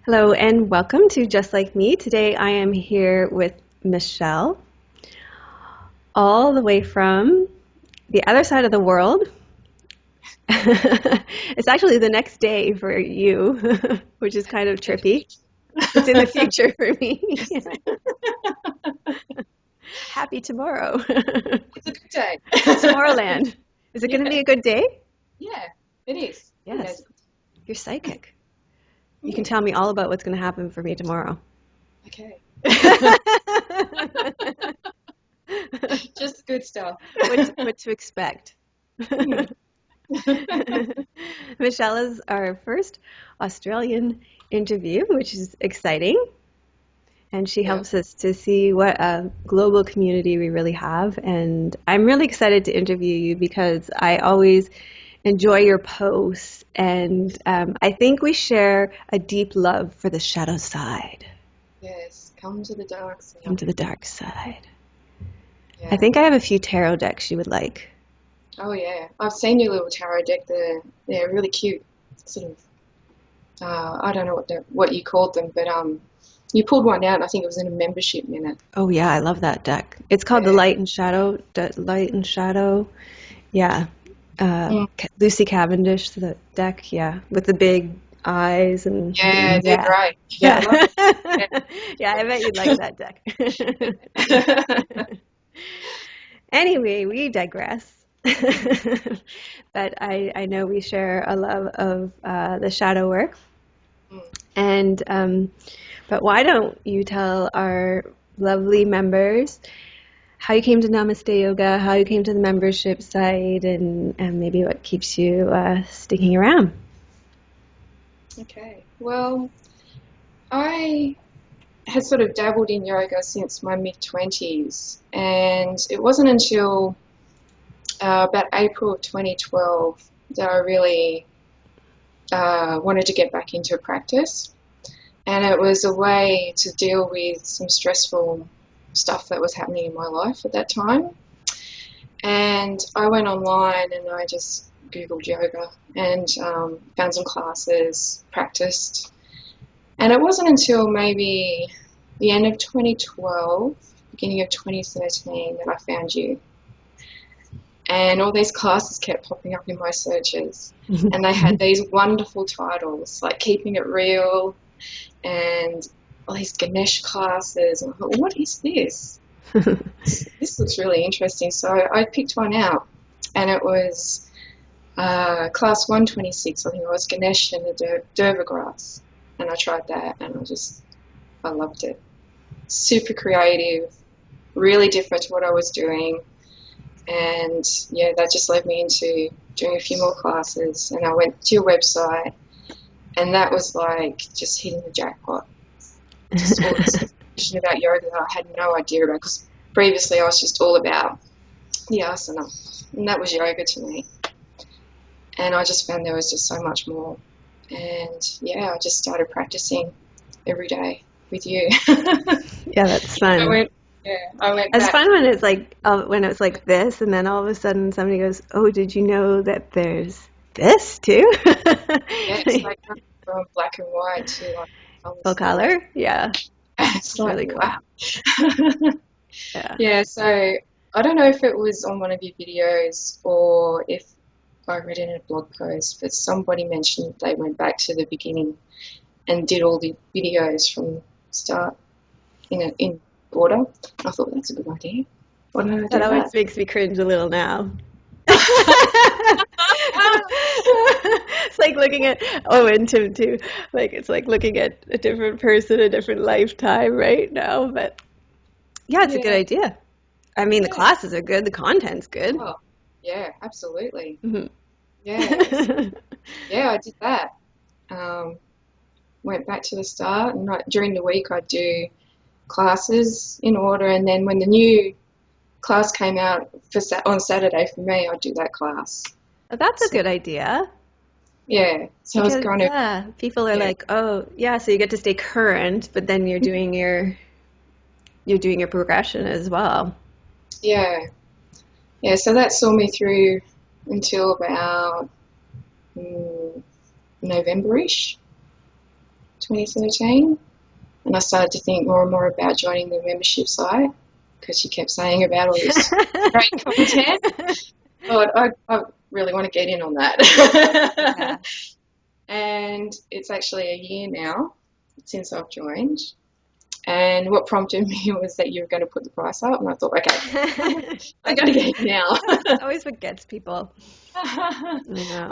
Hello and welcome to Just Like Me. Today I am here with Michelle, all the way from the other side of the world. It's actually the next day for you, which is kind of trippy. It's in the future for me. Happy tomorrow. It's a good day. Tomorrowland. Is it going to Yeah, be a good day? yeah, it is. Yes. You're psychic. You can Mm, tell me all about what's going to happen for me tomorrow. okay. Just good stuff. What to expect. Mm. Michelle is our first Australian interview, which is exciting. And she Yeah. helps us to see what a global community we really have. And I'm really excited to interview you because I always enjoy your posts. And I think we share a deep love for the shadow side. Yes. Come to the dark Come side. to the dark side. I Yeah. think I have a few tarot decks you would like. Oh yeah. I've seen your little tarot deck. They're really cute. Sort of. I don't know what you called them, but you pulled one out. I think it was in a membership minute. Oh yeah, I love that deck. It's called the Yeah. Light and Shadow. Yeah. Mm. Lucy Cavendish, the deck, yeah, with the big eyes and Yeah, they're yeah. great. Yeah, I Yeah. love it. Yeah, I bet you'd like that deck. Yeah. Anyway, we digress. But I know we share a love of the shadow work. Mm. And but why don't you tell our lovely members how you came to Namaste Yoga, how you came to the membership site, and maybe what keeps you sticking around? Okay. Well, I had sort of dabbled in yoga since my mid 20s, and it wasn't until about April of 2012 that I really wanted to get back into practice. And it was a way to deal with some stressful stuff that was happening in my life at that time. And I went online and I just Googled yoga and found some classes, practiced. And it wasn't until maybe the end of 2012, beginning of 2013, that I found you. And all these classes kept popping up in my searches. And they had these wonderful titles, like Keeping It Real and all these Ganesh classes. And I thought, what is this? This looks really interesting. So I picked one out, and it was class 126. I think it was Ganesh and the Durva grass. And I tried that, and I loved it. Super creative, really different to what I was doing. And yeah, that just led me into doing a few more classes. And I went to your website, and that was like just hitting the jackpot. Just all this information about yoga that I had no idea about, because previously I was just all about the asana, and that was yoga to me. And I just found there was just so much more. And yeah, I just started practicing every day with you. Yeah, that's I fun. went, yeah, I went It's back. fun when it's like when it's like this, and then all of a sudden somebody goes, "Oh, did you know that there's this too?" Yeah, it's like from black and white to like Full colours. color. Yeah, It's it's like really cool. wow. Yeah. Yeah, so I don't know if it was on one of your videos or if I read it in a blog post, but somebody mentioned they went back to the beginning and did all the videos from start in order. I thought that's a good idea. Why don't I That do always that? makes me cringe a little now. It's like looking at and Tim too. Like it's like looking at a different person, a different lifetime right now. But yeah, it's a good Yeah, idea. I mean, the yeah. classes are good, the content's good. Oh, yeah, absolutely. Mhm. Yeah, yeah, I did that. Um, Went back to the start, and during the week I'd do classes in order, and then when the new class came out on Saturday for me, I'd do that class. That's a So good idea yeah, so I was because kind of yeah, people are yeah, like, oh yeah, so you get to stay current, but then you're doing your progression as well. yeah, yeah. So that saw me through until about mm, November-ish. 2013. And I started to think more and more about joining the membership site because she kept saying about all this great content. But I really want to get in on that. Yeah. And it's actually a year now since I've joined. And what prompted me was that you were going to put the price up. And I thought, okay, I got to get in now. That's always what gets people. I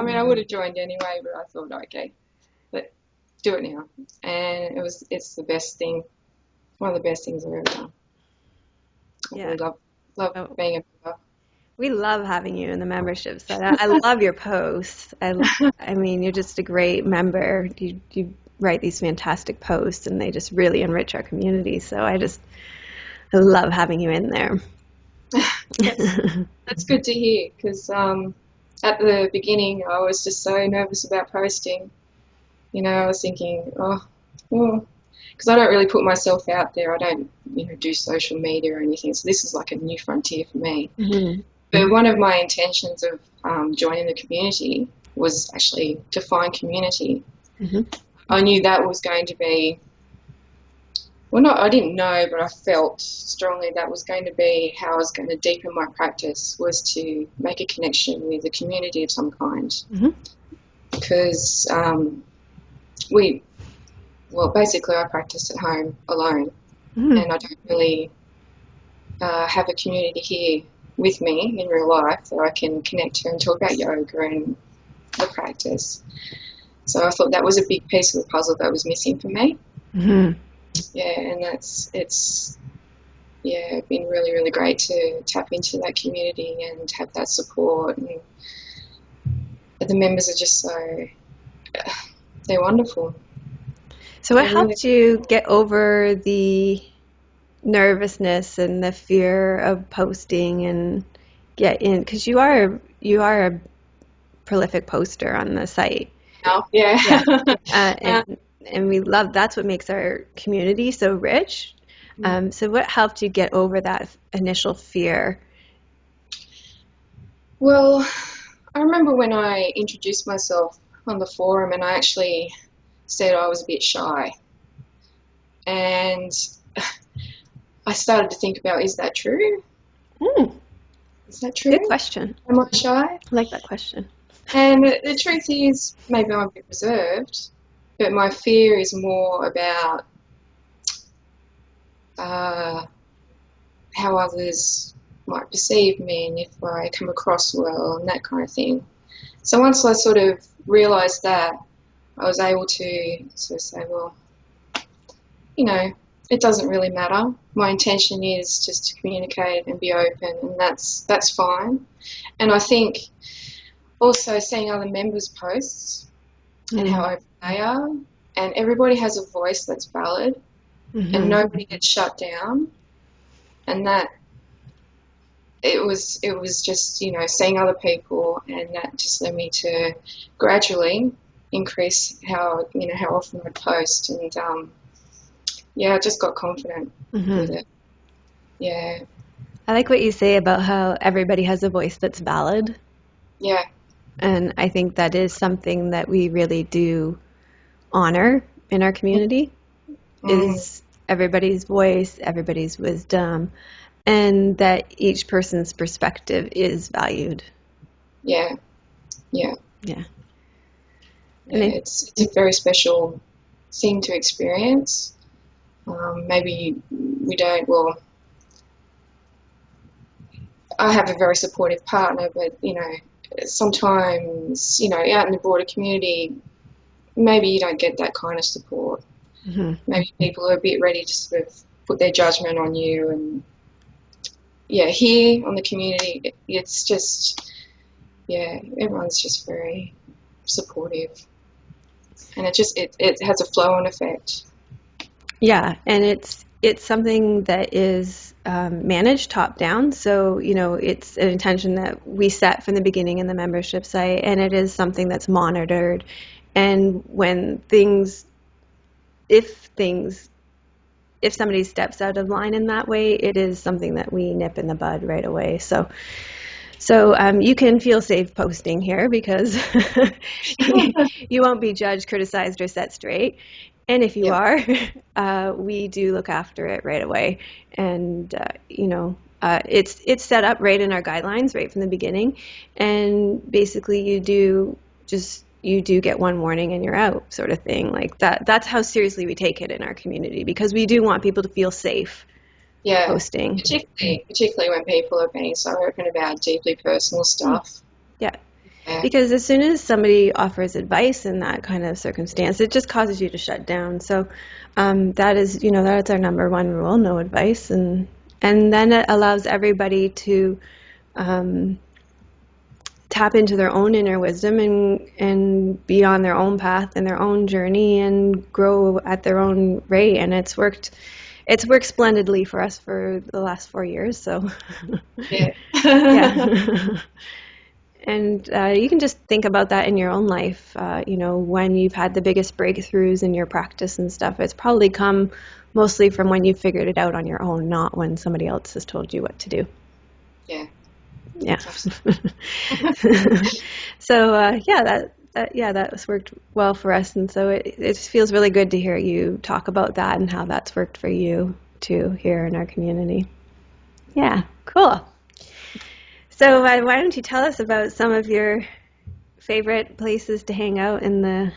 mean, I would have joined anyway, but I thought, okay, but do it now. And it's the best thing, one of the best things I've ever done. I Yeah. really love being a member. We love having you in the membership site. I love your posts. I mean, you're just a great member. You write these fantastic posts, and they just really enrich our community. So I love having you in there. That's good to hear, because at the beginning I was just so nervous about posting. You know, I was thinking, because I don't really put myself out there. I don't, do social media or anything. So this is like a new frontier for me. Mm-hmm. But one of my intentions of joining the community was actually to find community. Mm-hmm. I knew that was going to be, I didn't know, but I felt strongly that was going to be how I was going to deepen my practice, was to make a connection with a community of some kind. Mm-hmm. Because basically I practice at home alone, Mm-hmm. and I don't really have a community here with me in real life that I can connect to and talk about yoga and the practice. So I thought that was a big piece of the puzzle that was missing for me. Mm-hmm. Yeah, and it's been really, really great to tap into that community and have that support. And the members are just they're wonderful. So what helped you get over the nervousness and the fear of posting and get in? Because you are a prolific poster on the site. Oh, yeah. And we love, that's what makes our community so rich. So what helped you get over that initial fear? Well, I remember when I introduced myself on the forum, and I actually said I was a bit shy. And I started to think about, is that true? Is that true? Good question. Am I shy? I like that question. And the truth is, maybe I'm a bit reserved, but my fear is more about how others might perceive me and if I come across well and that kind of thing. So once I sort of realised that, I was able to sort of say, well, it doesn't really matter. My intention is just to communicate and be open, and that's fine. And I think also seeing other members' posts and how open they are, and everybody has a voice that's valid, and nobody gets shut down, and that it was just seeing other people, and that just led me to gradually increase how often I post, and I just got confident with it. Yeah. I like what you say about how everybody has a voice that's valid. Yeah. And I think that is something that we really do honor in our community, is everybody's voice, everybody's wisdom, and that each person's perspective is valued. Yeah. Yeah. And it's a very special thing to experience. Maybe we don't, I have a very supportive partner, but, sometimes, out in the broader community, maybe you don't get that kind of support. Maybe people are a bit ready to sort of put their judgment on you. And, here on the community, it's just, everyone's just very supportive. And it has a flow-on effect. Yeah, and it's something that is managed top down. So, it's an intention that we set from the beginning in the membership site, and it is something that's monitored. And when if somebody steps out of line in that way, it is something that we nip in the bud right away. So you can feel safe posting here because you won't be judged, criticized, or set straight. And if you Yeah. are, we do look after it right away. And, it's set up right in our guidelines right from the beginning. And basically, you do get one warning and you're out, sort of thing. Like that. That's how seriously we take it in our community because we do want people to feel safe Yeah. posting. Particularly when people are being so open about deeply personal stuff. Yeah. Yeah. Because as soon as somebody offers advice in that kind of circumstance, it just causes you to shut down. So that is, that's our number one rule: no advice, and then it allows everybody to tap into their own inner wisdom and be on their own path and their own journey and grow at their own rate. And it's worked splendidly for us for the last 4 years. So Yeah. yeah. And you can just think about that in your own life. When you've had the biggest breakthroughs in your practice and stuff, it's probably come mostly from when you figured it out on your own, not when somebody else has told you what to do. Yeah. Yeah. So that's worked well for us, and so it just feels really good to hear you talk about that and how that's worked for you too here in our community. Yeah, cool. So why don't you tell us about some of your favorite places to hang out in the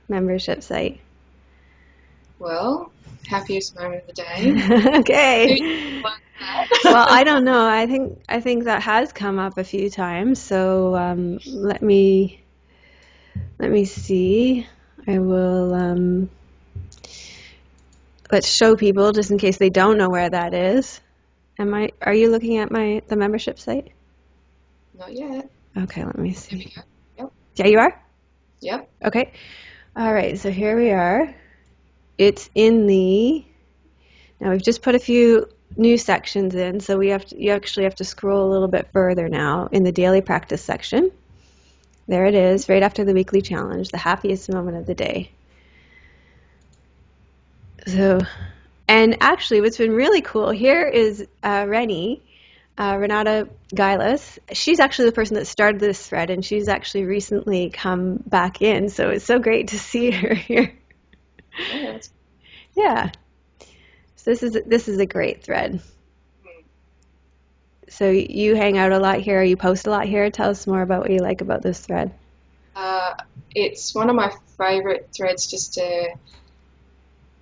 membership site? Well, happiest moment of the day. Okay. Well, I don't know. I think that has come up a few times. So let me see. I will let's show people just in case they don't know where that is. Are you looking at the membership site? Not yet. Okay, let me There see. we go. Yep. Yeah, you are? Yep. Okay. All right, so here we are. It's now we've just put a few new sections in, so you actually have to scroll a little bit further now in the daily practice section. There it is, right after the weekly challenge, the happiest moment of the day. So, and actually what's been really cool here is Renata Gailas. She's actually the person that started this thread, and she's actually recently come back in, so it's so great to see her here. Yeah. Yeah. So this is a great thread. So you hang out a lot here, you post a lot here. Tell us more about what you like about this thread. It's one of my favorite threads just to,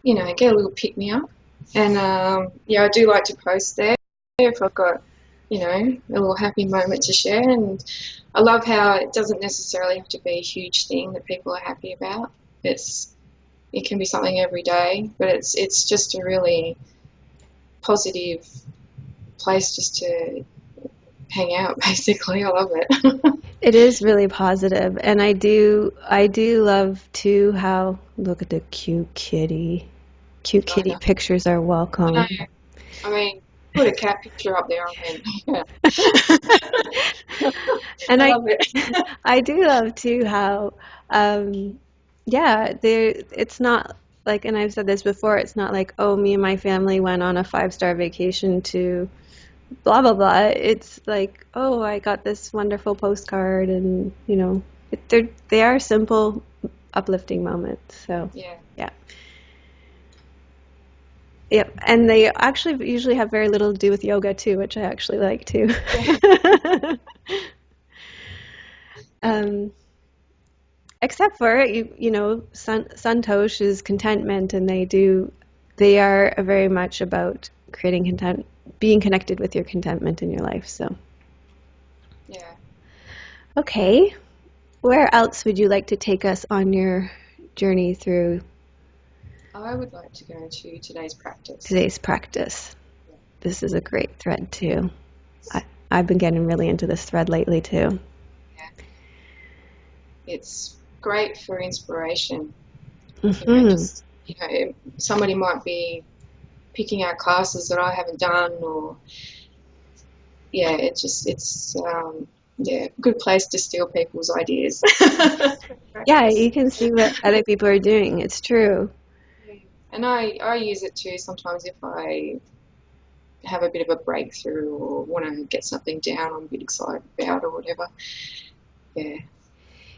get a little pick me up. And I do like to post there if I've got, a little happy moment to share. And I love how it doesn't necessarily have to be a huge thing that people are happy about. It can be something every day, but it's just a really positive place just to hang out, basically. I love it. It is really positive, and I do love too how look at the cute kitty. Cute kitty pictures are welcome. I mean, put a cat picture up there. Yeah. And I love it. I do love too how it's not like, and I've said this before, it's not like, oh, me and my family went on a 5-star vacation to blah blah blah. It's like, oh, I got this wonderful postcard, and they are simple, uplifting moments. So Yeah. Yep, and they actually usually have very little to do with yoga too, which I actually like too. Except for Santosh is contentment, and they are very much about creating content, being connected with your contentment in your life. So Yeah. okay, where else would you like to take us on your journey through I would like to go to today's practice. This is a great thread too. I've been getting really into this thread lately too. Yeah. It's great for inspiration. Mm-hmm. Somebody might be picking out classes that I haven't done, or it's a good place to steal people's ideas. Yeah, you can see what other people are doing. It's true. And I use it too sometimes if I have a bit of a breakthrough or want to get something down I'm a bit excited about or whatever. Yeah.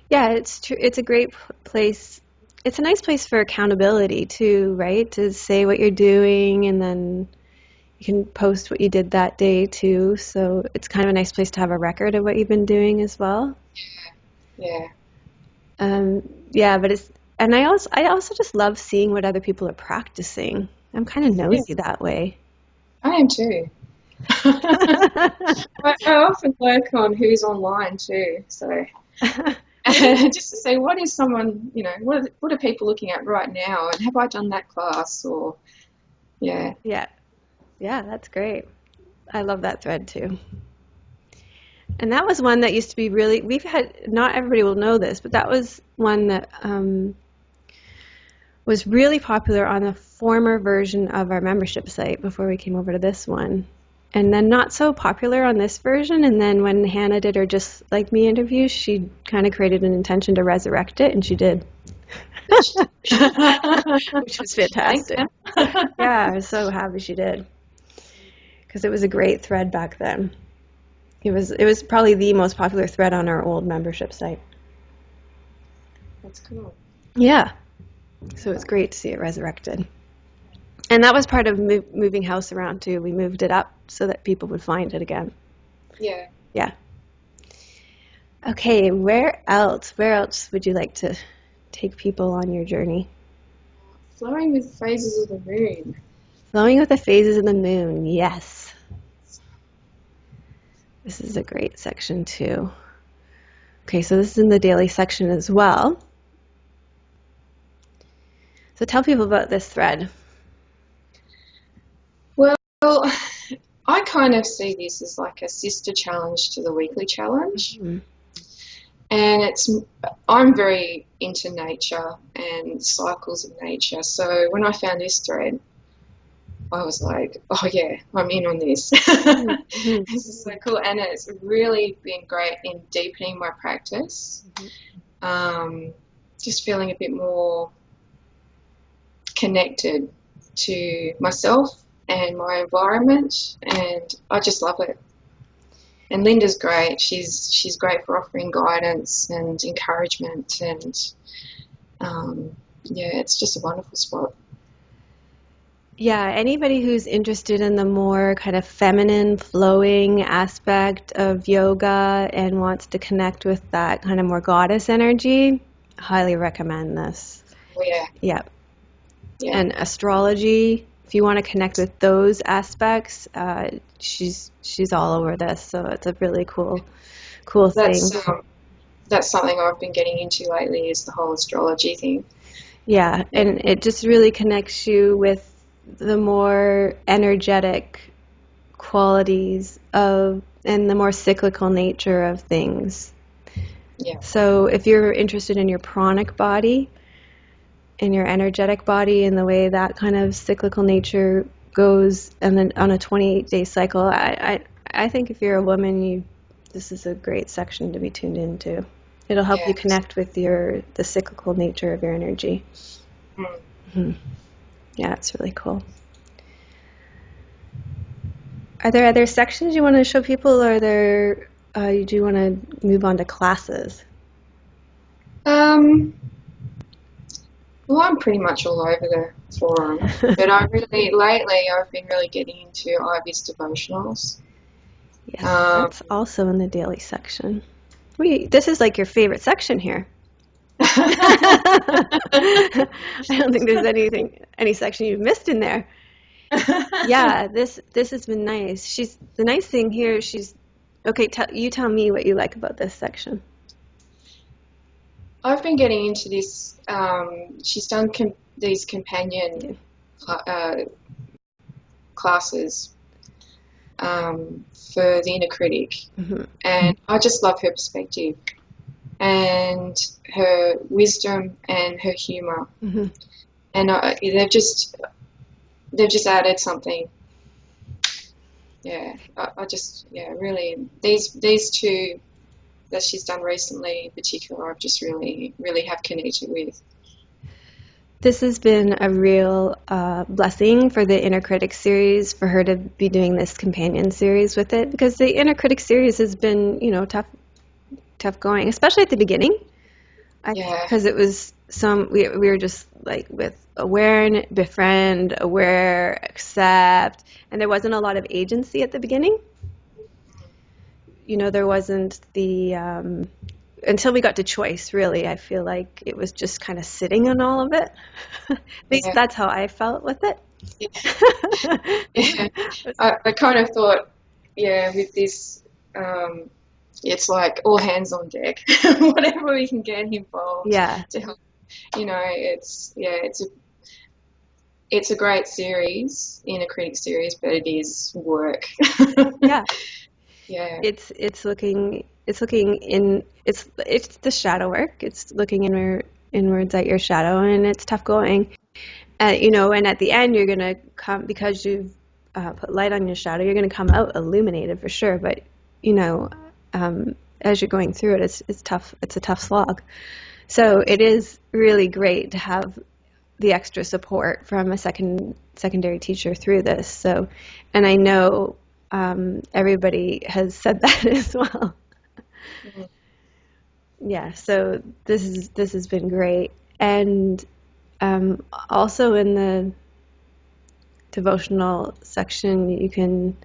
Yeah, it's true. It's a great place it's a nice place for accountability too, right? To say what you're doing, and then you can post what you did that day too. So it's kind of a nice place to have a record of what you've been doing as well. Yeah. Yeah, but and I also just love seeing what other people are practicing. I'm kind of nosy that way. I am too. I often work on who's online too, so just to say what is someone, what are people looking at right now, and have I done that class, or yeah. Yeah, yeah, that's great. I love that thread too. And that was one that used to be really, we've had, not everybody will know this, but that was one that was really popular on the former version of our membership site before we came over to this one. And then not so popular on this version. And then when Hannah did her Just Like Me interview, she kind of created an intention to resurrect it, and she did. Which was fantastic. Yeah, I was so happy she did. Because it was a great thread back then. It was probably the most popular thread on our old membership site. That's cool. Yeah. So it's great to see it resurrected. And that was part of moving house around too. We moved it up so that people would find it again. Yeah. Yeah. Okay, where else? Where else would you like to take people on your journey? Flowing with phases of the moon. Flowing with the phases of the moon, yes. This is a great section too. Okay, so this is in the daily section as well. So tell people about this thread. Well, I kind of see this as like a sister challenge to the weekly challenge. Mm-hmm. And I'm very into nature and cycles of nature. So when I found this thread, I was like, oh yeah, I'm in on this. Mm-hmm. This is so cool. And it's really been great in deepening my practice. Mm-hmm. Just feeling a bit more connected to myself and my environment, and I just love it. And Linda's great. She's great for offering guidance and encouragement, and yeah, it's just a wonderful spot. Yeah, anybody who's interested in the more kind of feminine, flowing aspect of yoga and wants to connect with that kind of more goddess energy, highly recommend this. Oh, yeah. Yeah. Yeah. And astrology, if you want to connect with those aspects, she's all over this, so it's a really cool thing. That's something I've been getting into lately, is the whole astrology thing. Yeah, and it just really connects you with the more energetic qualities of and the more cyclical nature of things. Yeah. So if you're interested in your pranic body, in your energetic body, and the way that kind of cyclical nature goes, and then on a 28-day cycle, I think if you're a woman, this is a great section to be tuned into. It'll help you connect with the cyclical nature of your energy. Mm-hmm. Yeah, it's really cool. Are there other sections you want to show people, or do you want to move on to classes? Well, I'm pretty much all over the forum, but lately I've been really getting into Ivy's devotionals. Yes, that's also in the daily section. This is like your favorite section here. I don't think there's any section you've missed in there. Yeah, this has been nice. The nice thing here. Okay. You tell me what you like about this section. I've been getting into this. She's done these companion classes for the inner critic, mm-hmm. and I just love her perspective and her wisdom and her humour, mm-hmm. and they've just added something. Yeah, really these two that she's done recently in particular, I've just really have connected with. This has been a real blessing for the Inner Critic series, for her to be doing this companion series with it, because the Inner Critic series has been, tough going, especially at the beginning. Because it was we were just like with aware, befriend, aware, accept, and there wasn't a lot of agency at the beginning. There wasn't the until we got to choice, really. I feel like it was just kind of sitting on all of it. At least Yeah. that's how I felt with it. Yeah. I kind of thought, with this, it's like all hands on deck. Whatever we can get involved Yeah, to help. It's a great series, inner critic series, but it is work. yeah. Yeah. It's the shadow work. It's looking inwards at your shadow, and it's tough going. And at the end, you're gonna come because you've put light on your shadow. You're gonna come out illuminated for sure. But as you're going through it, it's tough. It's a tough slog. So it is really great to have the extra support from a secondary teacher through this. So, and I know everybody has said that as well. Mhm. Yeah. So this has been great, and also in the devotional section, you can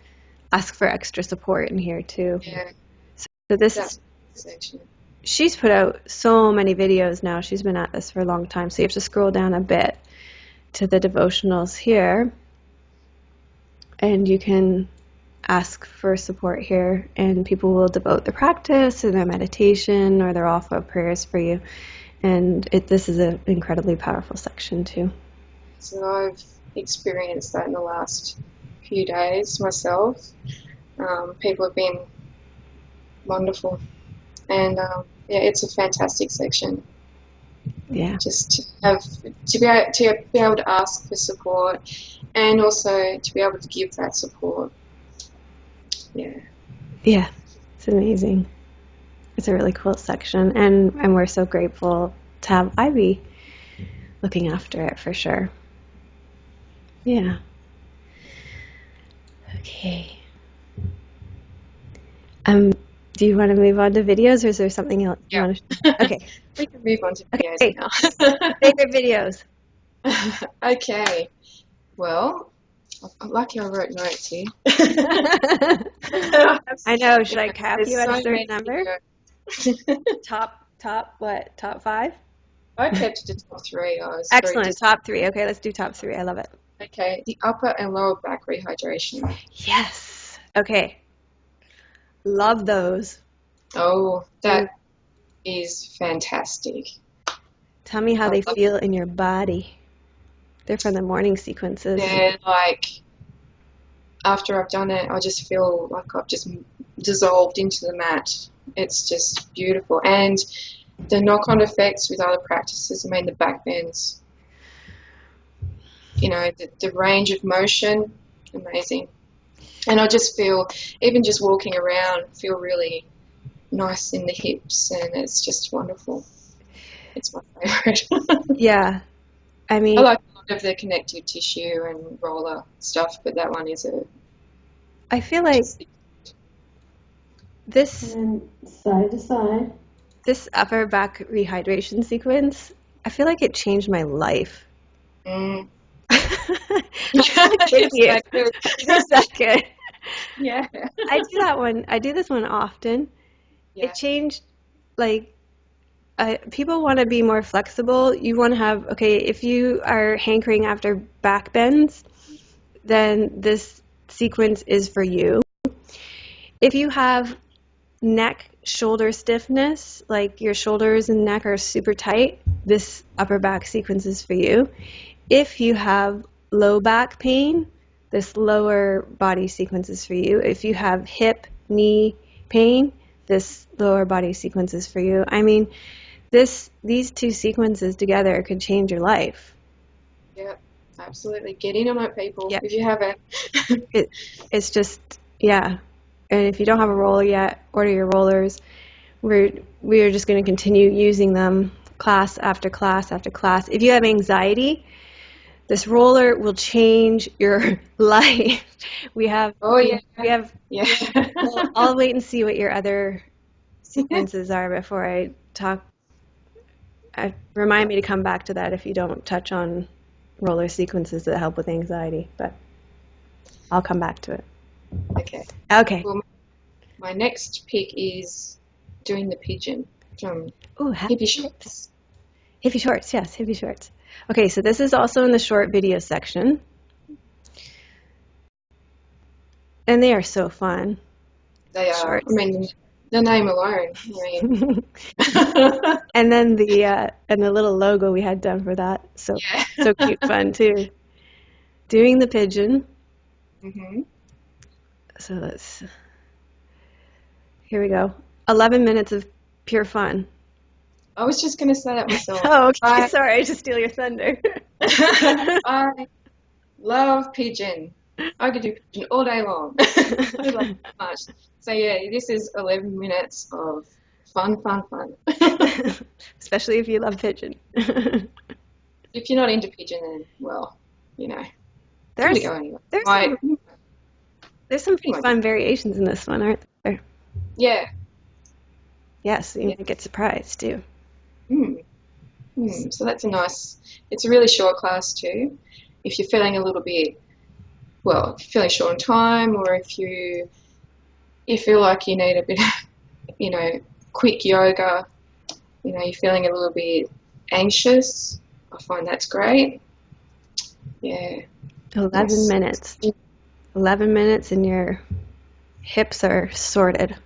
ask for extra support in here too. Yeah, So that's the section. she's put out so many videos now. She's been at this for a long time. So you have to scroll down a bit to the devotionals here, and you can ask for support here, and people will devote their practice or their meditation or their offer prayers for you. And this is an incredibly powerful section too. So I've experienced that in the last few days myself. People have been wonderful, and it's a fantastic section. Yeah. Just to be able to ask for support, and also to be able to give that support. Yeah. Yeah. It's amazing. It's a really cool section, and we're so grateful to have Ivy looking after it for sure. Yeah. Okay. Do you want to move on to videos, or is there something else you Yeah. want to? Okay. We can move on to videos Okay. now. Favorite videos. Okay. Well, I'm lucky I wrote notes here. I know. Should I cap There's you at a so certain many number? videos. Top what? Top 5? I kept it to top 3. I was very Excellent. Top 3. Okay, let's do top 3. I love it. Okay, the upper and lower back rehydration. Yes. Okay. Love those. Oh, that is fantastic. Tell me how I they love feel in your body. They're from the morning sequences. They're like, after I've done it, I just feel like I've just dissolved into the mat. It's just beautiful. And the knock-on effects with other practices, I mean, the back bends, the range of motion, amazing. And I just feel, even just walking around, feel really nice in the hips, and it's just wonderful. It's my favorite. Yeah. I I mean, like a lot of the connective tissue and roller stuff, but that one is I feel like this Side to side. this upper back rehydration sequence, I feel like it changed my life. Mm. Thank you. It's that good. It's that good. Yeah. I do this one often. Yeah. It changed, like, people want to be more flexible. You want to have, okay, if you are hankering after back bends, then this sequence is for you. If you have neck, shoulder stiffness, like your shoulders and neck are super tight, this upper back sequence is for you. If you have low back pain, this lower body sequence is for you. If you have hip, knee pain, this lower body sequence is for you. I mean, these two sequences together could change your life. Yeah, absolutely. Get in on it, people, Yeah. if you haven't. It's just, yeah. And if you don't have a roller yet, order your rollers. We are just going to continue using them class after class after class. If you have anxiety, this roller will change your life. We have Yeah. I'll wait and see what your other sequences are before I talk remind me to come back to that if you don't touch on roller sequences that help with anxiety, but I'll come back to it. Okay. Okay. Well, my next pick is doing the pigeon from Ooh, Hippie Shorts. Hippie Shorts, yes, Hippie Shorts. Okay, so this is also in the short video section. And they are so fun. They are. Shorts. I mean, the name alone. I mean. And then the little logo we had done for that. So Yeah. so cute, fun too. Doing the pigeon. Mhm. So here we go. 11 minutes of pure fun. I was just going to say that myself. Oh, okay. Sorry, I just steal your thunder. I love pigeon. I could do pigeon all day long. I love it so much. So yeah, this is 11 minutes of fun. Especially if you love pigeon. If you're not into pigeon, then well, give it a go anyway. There's some pretty fun variations in this one, aren't there? Yeah. Yes, you might get surprised too. So that's it's a really short class too. If you're feeling a little bit, well, if you're feeling short on time, or if you feel like you need a bit of, quick yoga, you're feeling a little bit anxious, I find that's great. Yeah. 11 minutes. 11 minutes and your hips are sorted.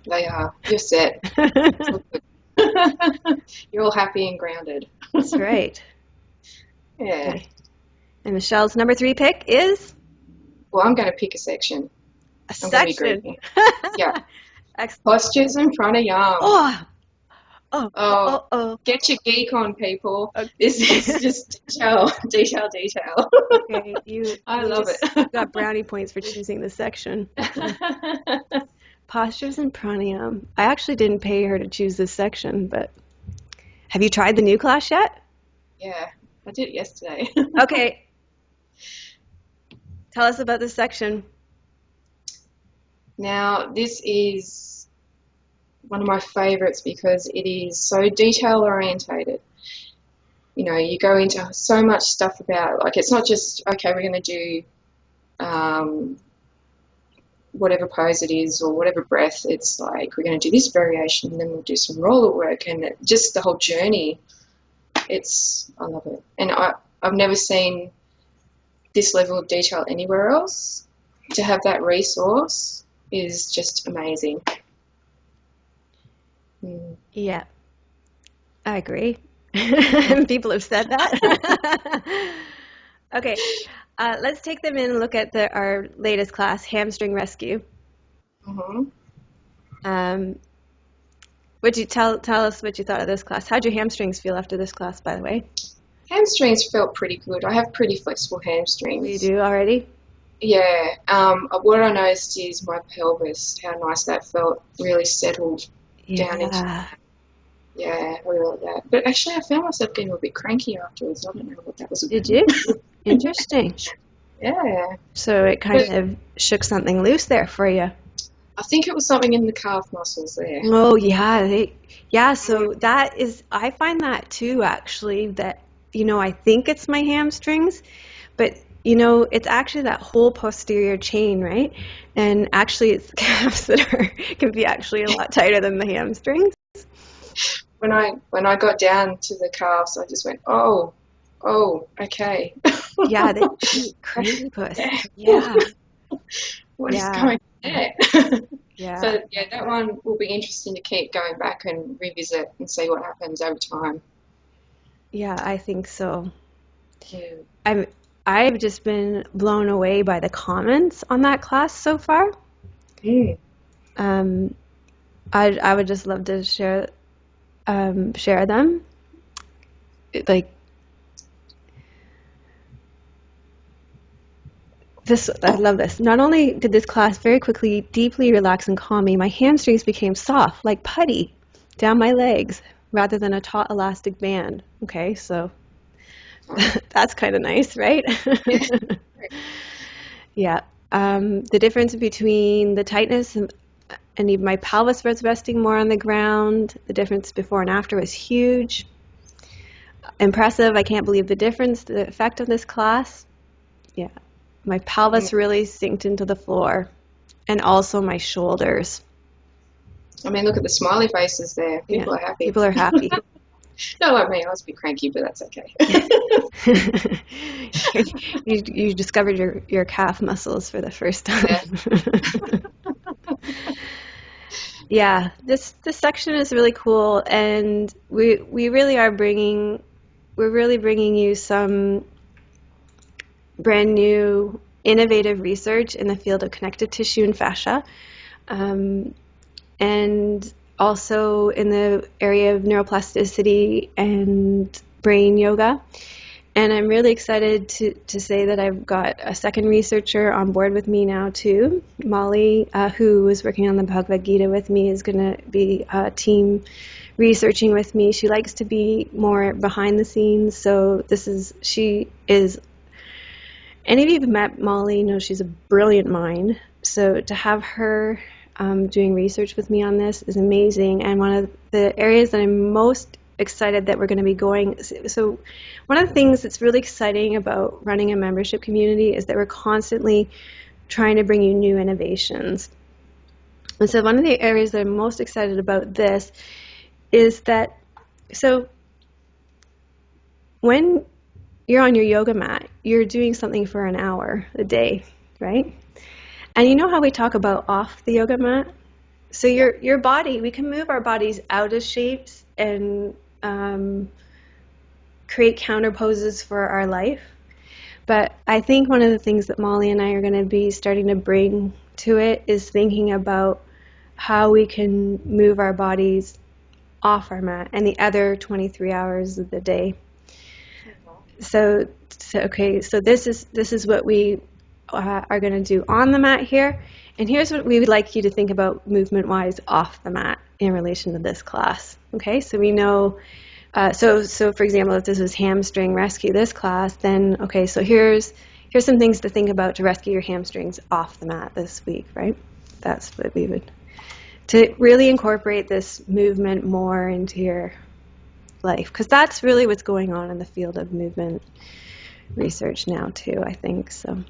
They are. You're set. You're all happy and grounded. That's right. Yeah. Okay. And Michelle's number 3 pick is? Well, I'm going to pick a section. A I'm going to be section? greedy. Yeah. Excellent. Postures and pranayama. Oh. Get your geek on, people. Okay. This is just detail. Okay, I love it. You got brownie points for choosing this section. Postures and pranayama. I actually didn't pay her to choose this section, but have you tried the new class yet? Yeah, I did it yesterday. Okay. Tell us about this section. Now, this is one of my favorites because it is so detail orientated. You go into so much stuff about, like, it's not just, okay, we're going to do whatever pose it is or whatever breath. It's like, we're going to do this variation and then we'll do some roller work, and just the whole journey. I love it. And I've never seen this level of detail anywhere else. To have that resource is just amazing. Yeah, I agree. People have said that. Okay, let's take them in and look at our latest class, Hamstring Rescue. Would you tell us what you thought of this class? How'd your hamstrings feel after this class, by the way? Hamstrings felt pretty good. I have pretty flexible hamstrings. You do already? Yeah. What I noticed is my pelvis, how nice that felt, really settled down into that. Yeah, I really like that. But actually, I found myself getting a bit cranky afterwards. I don't know what that was about. Did you? Interesting. Yeah. So it kind of shook something loose there for you. I think it was something in the calf muscles there. Oh, yeah. So that is, I find that too, actually, that, I think it's my hamstrings, but, it's actually that whole posterior chain, right? And actually, it's the calves that can be actually a lot tighter than the hamstrings. When I got down to the calves, I just went, oh, okay. Yeah, they crazy puss. Yeah. What is going on there? Yeah. So yeah, that one will be interesting to keep going back and revisit and see what happens over time. Yeah, I think so. Yeah. I've just been blown away by the comments on that class so far. I would just love to share them. I love this. Not only did this class very quickly, deeply relax and calm me, my hamstrings became soft, like putty, down my legs, rather than a taut elastic band. Okay, so that's kind of nice, right? Yeah. The difference between the tightness and even my pelvis was resting more on the ground. The difference before and after was huge. Impressive. I can't believe the difference, the effect of this class. Yeah. My pelvis really sinked into the floor, and also my shoulders. I mean, look at the smiley faces there. People are happy. People are happy. Not like me. I was a bit cranky, but that's okay. You discovered your calf muscles for the first time. Yeah, this section is really cool, and we're really bringing you some brand new innovative research in the field of connective tissue and fascia, and also in the area of neuroplasticity and brain yoga. And I'm really excited to say that I've got a second researcher on board with me now too. Molly, who was working on the Bhagavad Gita with me, is going to be a team researching with me. She likes to be more behind the scenes, so she is, any of you who've met Molly know she's a brilliant mind. So to have her doing research with me on this is amazing. And one of the areas that I'm most excited that we're going to be going, so one of the things that's really exciting about running a membership community is that we're constantly trying to bring you new innovations. And so one of the areas that I'm most excited about this is that, so when you're on your yoga mat, you're doing something for an hour a day, right? And you know how we talk about off the yoga mat? So your body, we can move our bodies out of shapes and create counter poses for our life. But I think one of the things that Molly and I are going to be starting to bring to it is thinking about how we can move our bodies off our mat and the other 23 hours of the day. So this is what we are going to do on the mat here, and here's what we would like you to think about movement-wise off the mat in relation to this class. Okay, so we know, so for example, if this was hamstring rescue this class, then okay, so here's some things to think about to rescue your hamstrings off the mat this week, right? That's what we would, to really incorporate this movement more into your life, because that's really what's going on in the field of movement research now too, I think. So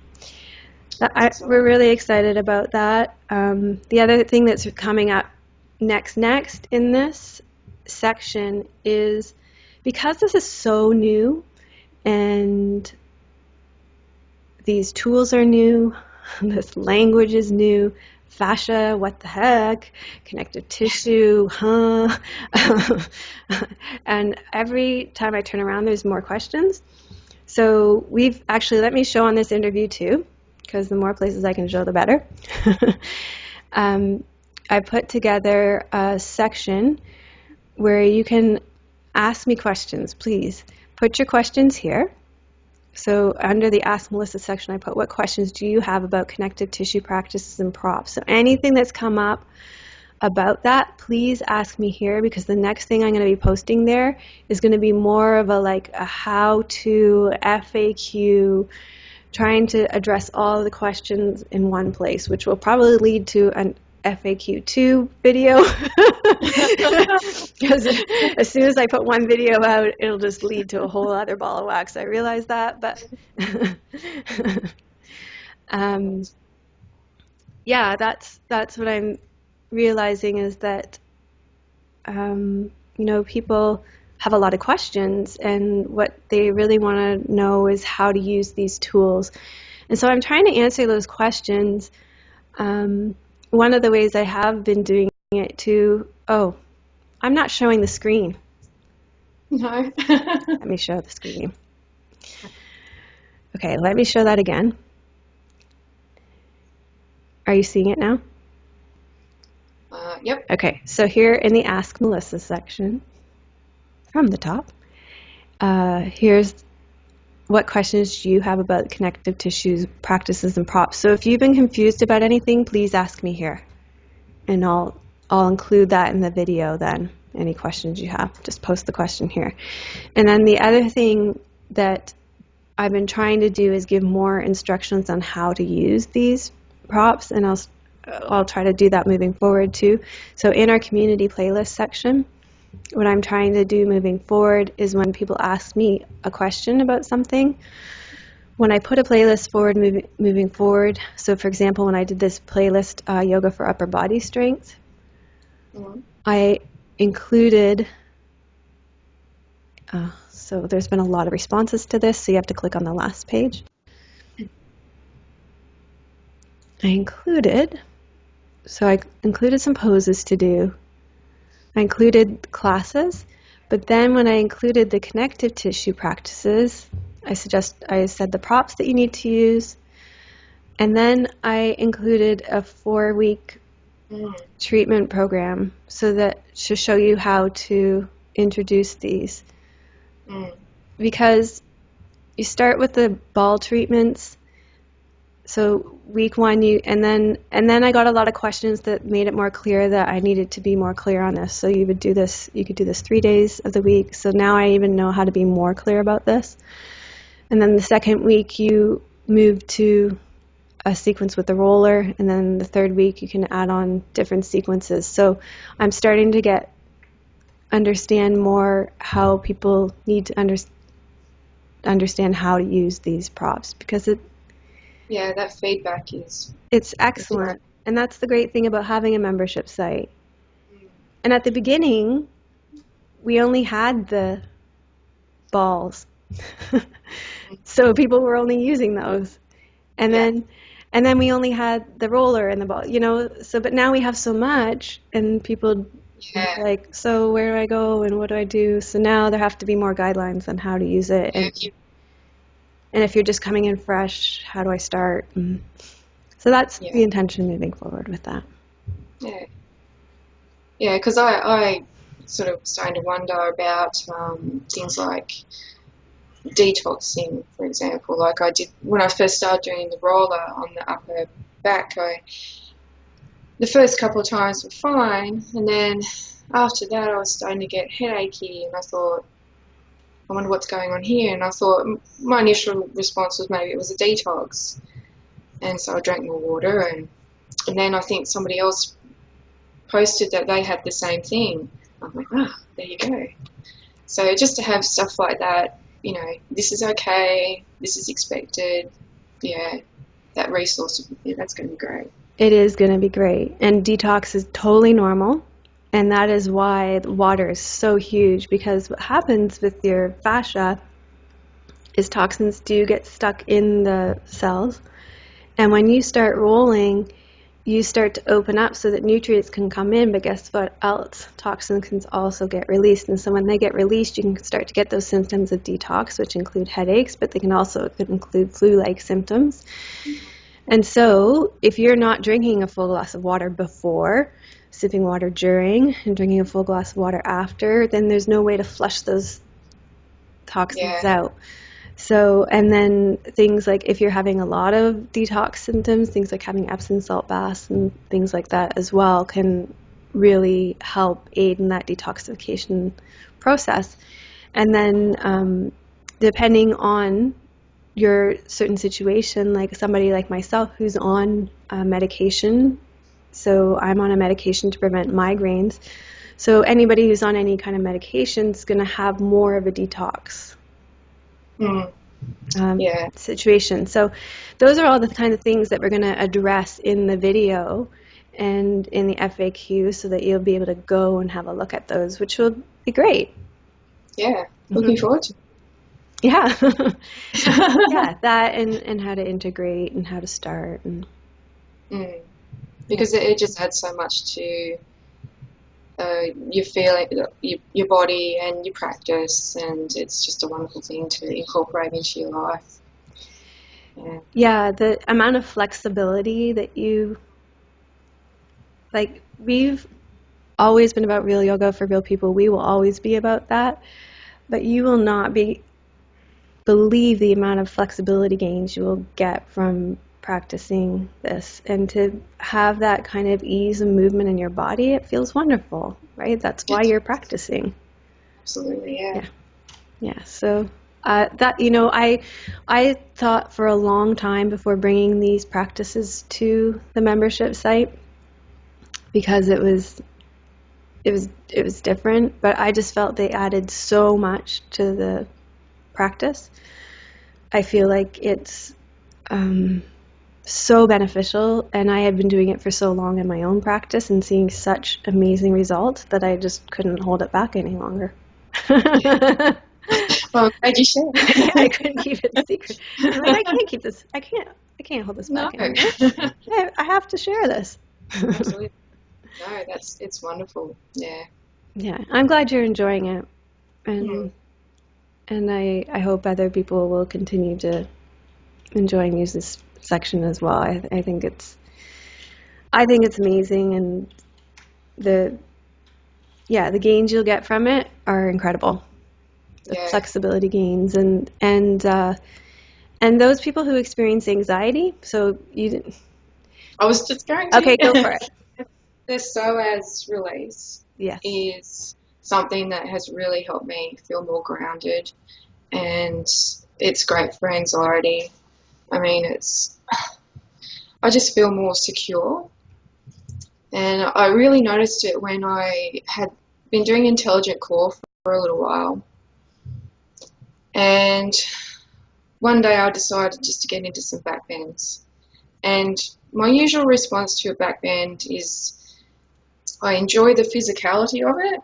we're really excited about that. The other thing that's coming up next in this section is, because this is so new and these tools are new, this language is new, fascia, what the heck, connective tissue, huh? And every time I turn around, there's more questions. So we've actually, let me show on this interview too, because the more places I can show, the better. I put together a section where you can ask me questions. Please put your questions here. So under the Ask Melissa section, I put, what questions do you have about connective tissue practices and props? So anything that's come up about that, please ask me here, because the next thing I'm going to be posting there is going to be more of a how-to FAQ, trying to address all of the questions in one place, which will probably lead to an FAQ2 video. Because as soon as I put one video out, it'll just lead to a whole other ball of wax. I realize that, but yeah, that's what I'm realizing, is that people have a lot of questions, and what they really want to know is how to use these tools. And so I'm trying to answer those questions. One of the ways I have been doing it too, I'm not showing the screen. No. Let me show the screen. Okay, let me show that again. Are you seeing it now? Yep. Okay, so here in the Ask Melissa section, from the top, here's what questions do you have about connective tissues, practices, and props. So if you've been confused about anything, please ask me here, and I'll include that in the video then. Any questions you have, just post the question here. And then the other thing that I've been trying to do is give more instructions on how to use these props, and I'll I'll try to do that moving forward too. So in our community playlist section, what I'm trying to do moving forward is when people ask me a question about something, when I put a playlist forward moving forward, so for example, when I did this playlist, Yoga for Upper Body Strength, I included, so there's been a lot of responses to this, so you have to click on the last page. I included some poses to do. I included classes, but then when I included the connective tissue practices, I said the props that you need to use, and then I included a 4-week treatment program to show you how to introduce these. Because you start with the ball treatments. So week 1, and then I got a lot of questions that made it more clear that I needed to be more clear on this. So you could do this 3 days of the week. So now I even know how to be more clear about this. And then the second week you move to a sequence with the roller, and then the third week you can add on different sequences. So I'm starting to understand more how people need to understand how to use these props, because that feedback it's excellent. And that's the great thing about having a membership site. And at the beginning, we only had the balls. So people were only using those. And then we only had the roller and the ball, but now we have so much, and people are like, so where do I go and what do I do? So now there have to be more guidelines on how to use it. And if you're just coming in fresh, how do I start? So that's the intention moving forward with that. Yeah, because I sort of starting to wonder about things like detoxing, for example. Like I did when I first started doing the roller on the upper back. The first couple of times were fine, and then after that I was starting to get headachy, and I thought, I wonder what's going on here. And I thought, my initial response was maybe it was a detox, and so I drank more water, and then I think somebody else posted that they had the same thing. I'm like, there you go. So just to have stuff like that, this is okay, this is expected, that resource, that's going to be great. It is going to be great. And detox is totally normal. And that is why the water is so huge, because what happens with your fascia is toxins do get stuck in the cells. And when you start rolling, you start to open up so that nutrients can come in, but guess what else? Toxins can also get released. And so when they get released, you can start to get those symptoms of detox, which include headaches, but they can also include flu-like symptoms. And so if you're not drinking a full glass of water before, sipping water during, and drinking a full glass of water after, then there's no way to flush those toxins out. So, and then things like if you're having a lot of detox symptoms, things like having Epsom salt baths and things like that as well can really help aid in that detoxification process. And then depending on your certain situation, like somebody like myself who's on medication, so I'm on a medication to prevent migraines. So anybody who's on any kind of medication is going to have more of a detox situation. So those are all the kind of things that we're going to address in the video and in the FAQ, so that you'll be able to go and have a look at those, which will be great. Yeah, looking forward to it. Yeah. That and how to integrate and how to start. And because it just adds so much to your feeling, your body and your practice, and it's just a wonderful thing to incorporate into your life. Yeah, the amount of flexibility that we've always been about real yoga for real people. We will always be about that, but you will not believe the amount of flexibility gains you will get from practicing this, and to have that kind of ease and movement in your body, it feels wonderful, right? That's why you're practicing. Absolutely, yeah. So That I thought for a long time before bringing these practices to the membership site because it was different, but I just felt they added so much to the practice. I feel like it's so beneficial, and I had been doing it for so long in my own practice and seeing such amazing results that I just couldn't hold it back any longer. Well, I'm glad you shared. I couldn't keep it a secret. I'm like, I can't keep this. I can't hold this back anymore. I have to share this. Absolutely. No, it's wonderful. Yeah. Yeah, I'm glad you're enjoying it, Mm. and I hope other people will continue to enjoy and use this section as well. I think it's amazing, and the gains you'll get from it are incredible. The Yeah. flexibility gains and those people who experience anxiety. So you didn't. I was just going to. Okay, go for it. The psoas release Yes. is something that has really helped me feel more grounded, and it's great for anxiety. I mean, I just feel more secure, and I really noticed it when I had been doing intelligent core for a little while, and one day I decided just to get into some back bends, and my usual response to a back bend is I enjoy the physicality of it,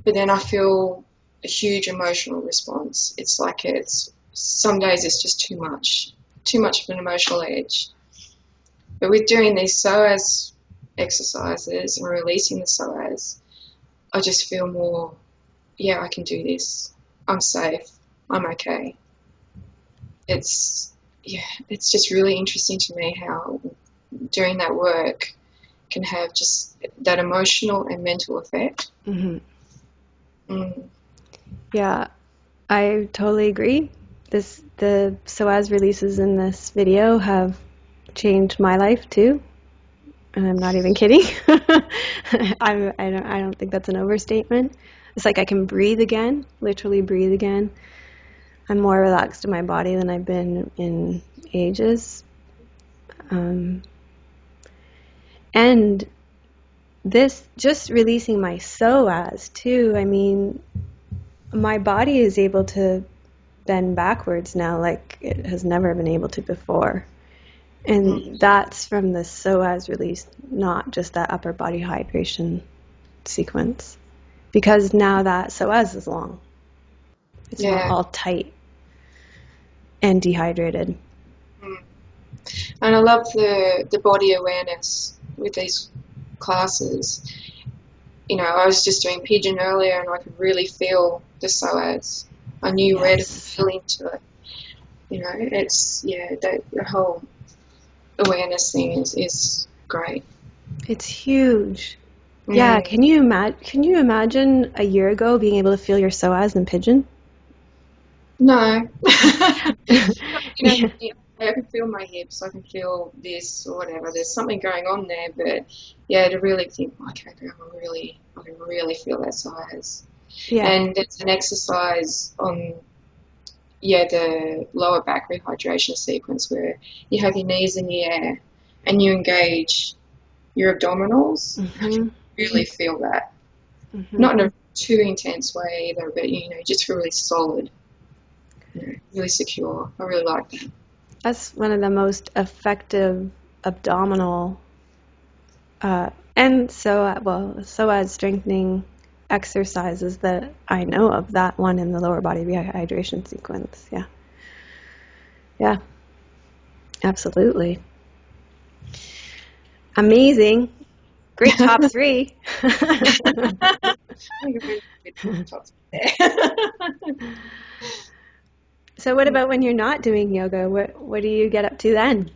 but then I feel a huge emotional response. It's like some days it's just too much of an emotional edge. But with doing these psoas exercises and releasing the psoas, I just feel more, yeah, I can do this. I'm safe. I'm okay. It's just really interesting to me how doing that work can have just that emotional and mental effect. Mm-hmm. Mm. Yeah, I totally agree. The psoas releases in this video have changed my life too, and I'm not even kidding. I don't think that's an overstatement. It's like I can breathe again, literally breathe again. I'm more relaxed in my body than I've been in ages. And this, just releasing my psoas too, I mean, my body is able to bend backwards now like it has never been able to before. And that's from the psoas release, not just that upper body hydration sequence. Because now that psoas is long. It's not all tight and dehydrated. And I love the body awareness with these classes. You know, I was just doing pigeon earlier and I could really feel the psoas. I knew where to feel into it. You know, the whole awareness thing is great. It's huge. Yeah, can you imagine a year ago being able to feel your psoas in pigeon? No. I can feel my hips, I can feel this or whatever. There's something going on there, but yeah, to really think, okay, I can really feel that size. Yeah. And it's an exercise on the lower back rehydration sequence where you have your knees in the air and you engage your abdominals. Mm-hmm. I can really feel that. Mm-hmm. Not in a too intense way either, but just really solid, really secure. I really like that. That's one of the most effective abdominal psoas strengthening exercises that I know of. That one in the lower body rehydration sequence. Yeah, absolutely. Amazing. Great top three. So what about when you're not doing yoga? What do you get up to then?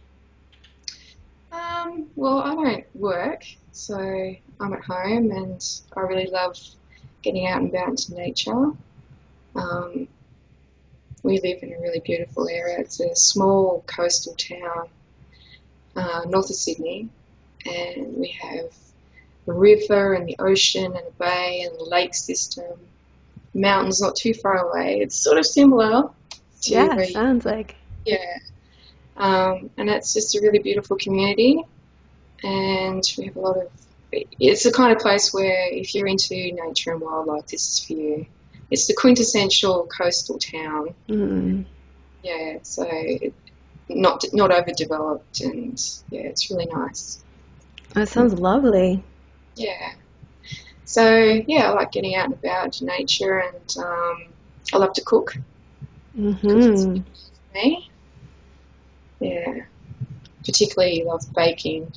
Well, I don't work, so I'm at home and I really love getting out and about into nature. We live in a really beautiful area. It's a small coastal town north of Sydney, and we have a river and the ocean and a bay and the lake system, mountains not too far away. It's sort of similar to Yeah, where sounds like. yeah. And it's just a really beautiful community, and we have a lot of. It's the kind of place where if you're into nature and wildlife, this is for you. It's the quintessential coastal town. Mm. Yeah, so not overdeveloped, and yeah, it's really nice. That sounds lovely. Yeah. So yeah, I like getting out and about into nature, and I love to cook. Mm-hmm. Me, yeah. Particularly love baking.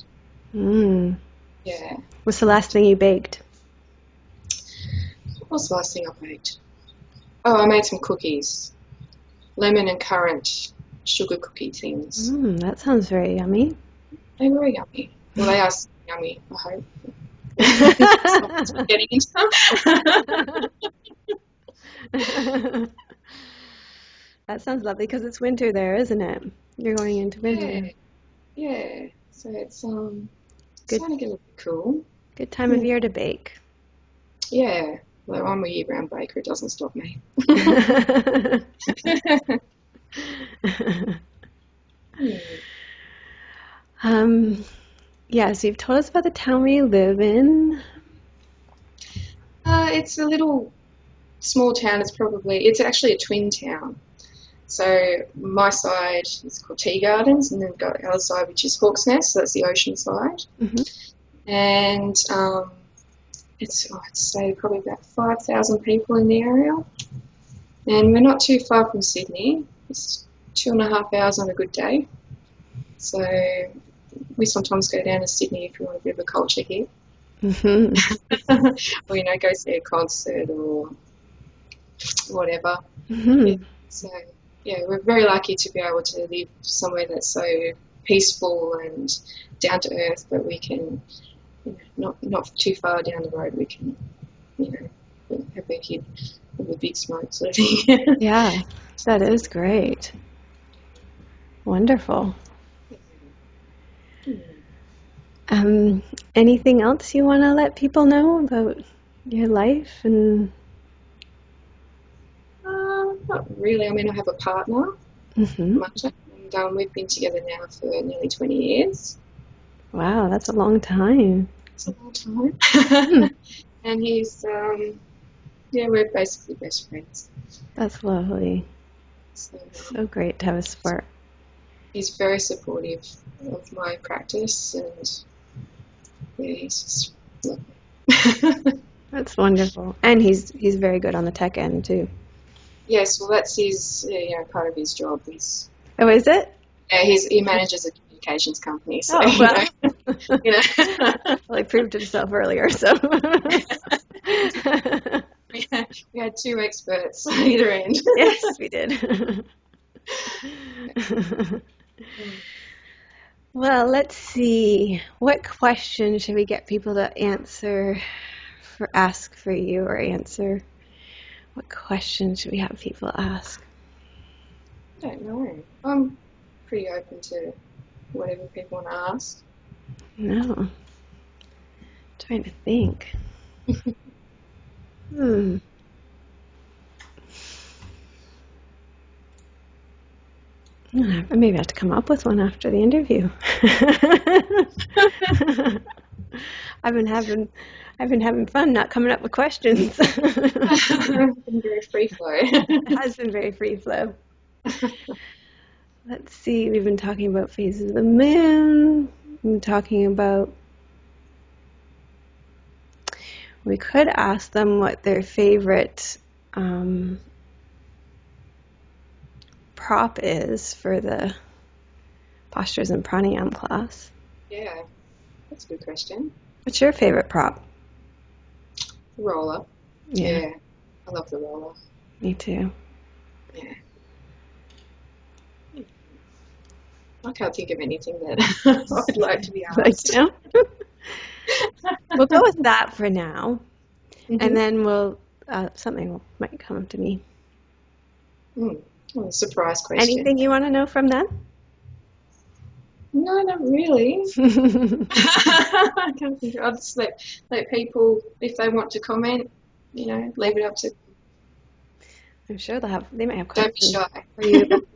Mm. Yeah. What's the last thing you baked? What was the last thing I baked? Oh, I made some cookies, lemon and currant sugar cookie things. That sounds very yummy. They were yummy. Well, they are yummy. I hope. It's not getting into them. That sounds lovely because it's winter there, isn't it? You're going into winter. Yeah. So it's Good. starting to get a little cool. Good time of year to bake. Yeah. Well, I'm a year-round baker. It doesn't stop me. Yeah, so you've told us about the town where you live in. It's a little small town. It's actually a twin town. So my side is called Tea Gardens, and then we've got the other side, which is Hawk's Nest. So that's the ocean side. Mm-hmm. And I'd say probably about 5,000 people in the area. And we're not too far from Sydney. It's 2.5 hours on a good day. So we sometimes go down to Sydney if you want a bit of a culture hit. Mm-hmm. Or, go see a concert or whatever. Mm-hmm. Yeah. So, yeah, we're very lucky to be able to live somewhere that's so peaceful and down to earth, but we can, not too far down the road, we can, have a hit of a big smoke sort of thing. Yeah, that is great. Wonderful. Anything else you want to let people know about your life? And not really. I mean, I have a partner, mm-hmm. Marta, and we've been together now for nearly 20 years. Wow, that's a long time. It's a long time. And he's, we're basically best friends. That's lovely. So great to have a support. He's very supportive of my practice, and yeah, he's just lovely. That's wonderful. And he's very good on the tech end too. Yes, well, that's his, part of his job. Oh, is it? Yeah, he manages a communications company. So, well. Well, he proved himself earlier, so. We had two experts on either end. Yes, we did. Well, let's see. What question should we get people to ask for you or answer? What question should we have people ask? I don't know. I'm pretty open to whatever people want to ask. No. Trying to think. Maybe I have to come up with one after the interview. I've been having fun not coming up with questions. It's been very free flow. It has been very free flow. Let's see. We've been talking about phases of the moon. We've been talking about. We could ask them what their favorite prop is for the postures and pranayam class. Yeah, that's a good question. What's your favorite prop? Roller. Yeah, I love the roller. Me too. Yeah. I can't think of anything that I would like to be asked. We'll go with that for now, and then something might come to me. Oh, surprise question. Anything you want to know from them? No, not really. I can't think. I'll just let people, if they want to comment, leave it up to. I'm sure they might have Don't be questions shy. for you.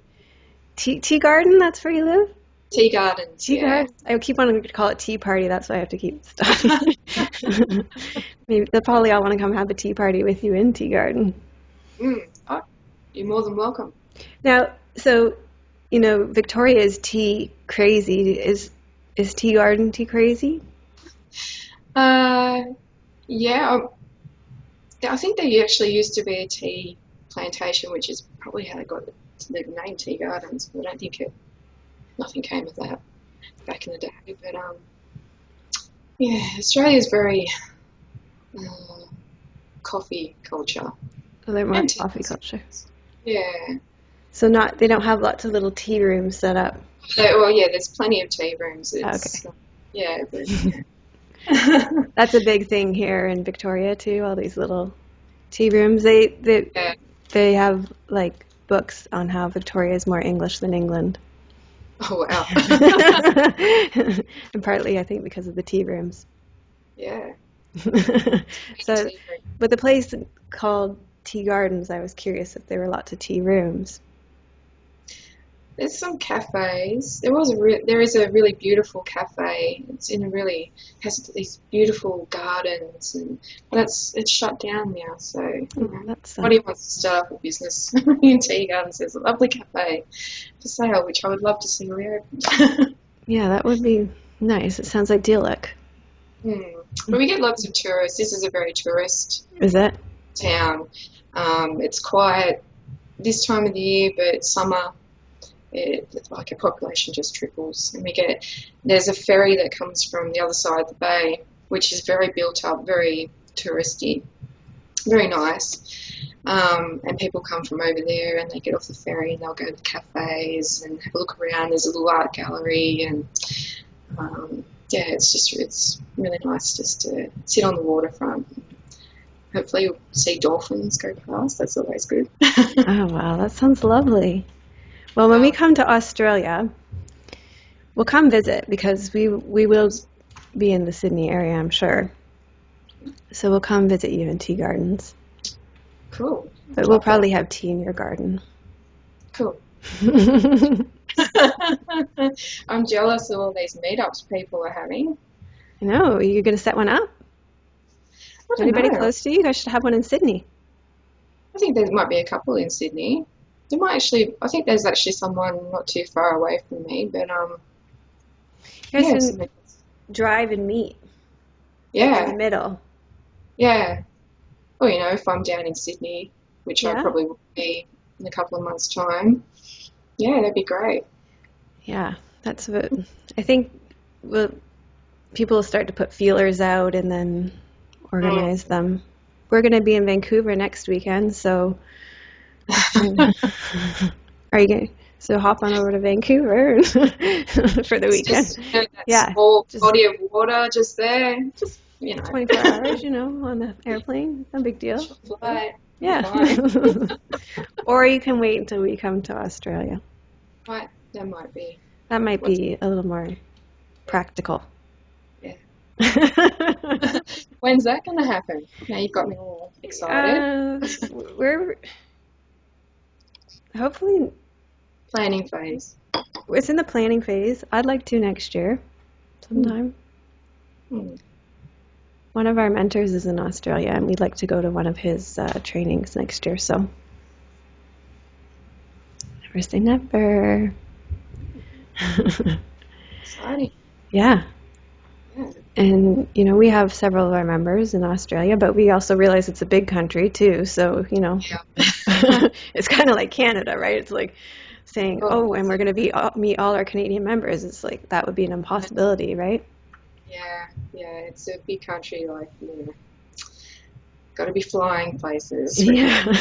Tea garden, that's where you live? Tea gardens, Tea yeah. garden? I keep wanting to call it tea party, that's why I have to keep stopping. Maybe they'll probably all want to come have a tea party with you in tea garden. Oh, you're more than welcome. Now, so, Victoria is tea crazy. Is tea garden tea crazy? Yeah, I think there actually used to be a tea plantation, which is probably how they got the name Tea Gardens. But I don't think nothing came of that back in the day. But yeah, Australia's very coffee culture. Oh, they're more And tea. coffee culture. Yeah. So they don't have lots of little tea rooms set up. Well, yeah, there's plenty of tea rooms. Okay. Yeah, but That's a big thing here in Victoria too. All these little tea rooms. They have like books on how Victoria is more English than England. Oh wow. And partly I think because of the tea rooms. Yeah. So, but the place called Tea Gardens, I was curious if there were lots of tea rooms. There's some cafes. There is a really beautiful cafe. Has these beautiful gardens, but it's shut down now. So anybody wants to start up a business in tea gardens, there's a lovely cafe for sale, which I would love to see reopened. Yeah, that would be nice. It sounds idyllic. But we get lots of tourists. This is a very tourist Is it? town. It's quiet this time of the year, but summer, it's like a population just triples. And there's a ferry that comes from the other side of the bay, which is very built up, very touristy, very nice. And people come from over there and they get off the ferry and they'll go to cafes and have a look around. There's a little art gallery and yeah, it's really nice just to sit on the waterfront. Hopefully you'll see dolphins go past. That's always good. Oh, wow. That sounds lovely. Well, when we come to Australia, we'll come visit because we will be in the Sydney area, I'm sure. So we'll come visit you in Tea Gardens. Cool. But we'll probably have tea in your garden. Cool. I'm jealous of all these meetups people are having. I know. Are you going to set one up? Anybody close to you? You guys should have one in Sydney. I think there might be a couple in Sydney. I think there's actually someone not too far away from me, but you guys can drive and meet. Yeah. In the middle. Yeah. Well, if I'm down in Sydney, which I probably will be in a couple of months' time, yeah, that'd be great. Yeah, that's what I think. People will start to put feelers out and then organize them. We're going to be in Vancouver next weekend, so are you going? So hop on over to Vancouver for the weekend. That small body of water just there. Just 24 hours, on the airplane. No big deal. Flight. Yeah. Or you can wait until we come to Australia. Right. That might be. That might be a little more practical. Yeah. When's that going to happen? Now you've got me all excited. We're hopefully planning phase. It's in the planning phase. I'd like to next year, sometime. One of our mentors is in Australia, and we'd like to go to one of his trainings next year. So, never say never. Exciting. Yeah. And, we have several of our members in Australia, but we also realize it's a big country, too. So, it's kind of like Canada, right? It's like saying, and we're going to meet all our Canadian members. It's like that would be an impossibility, right? Yeah, it's a big country, like, got to be flying places. Yeah.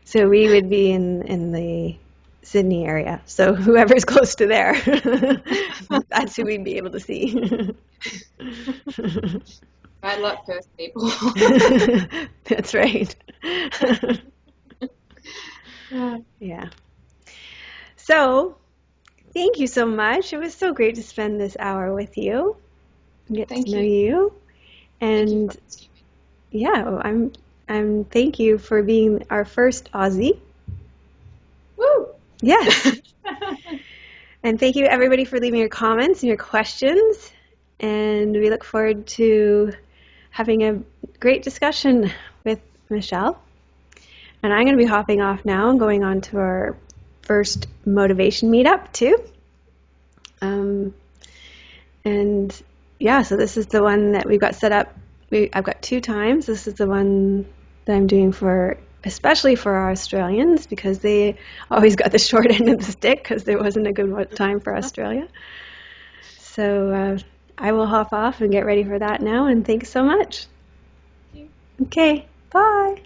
So we would be in the Sydney area. So whoever's close to there, that's who we'd be able to see. Bad luck, Perth people. That's right. Yeah. So, thank you so much. It was so great to spend this hour with you. Get to know you. And yeah, Thank you for being our first Aussie. Woo! Yes. And thank you, everybody, for leaving your comments and your questions. And we look forward to having a great discussion with Michelle. And I'm going to be hopping off now and going on to our first motivation meetup, too. And yeah, so this is the one that we've got set up. I've got 2 times. This is the one that I'm doing especially for our Australians, because they always got the short end of the stick because there wasn't a good time for Australia. So I will hop off and get ready for that now, and thanks so much. Thank you. Okay, bye.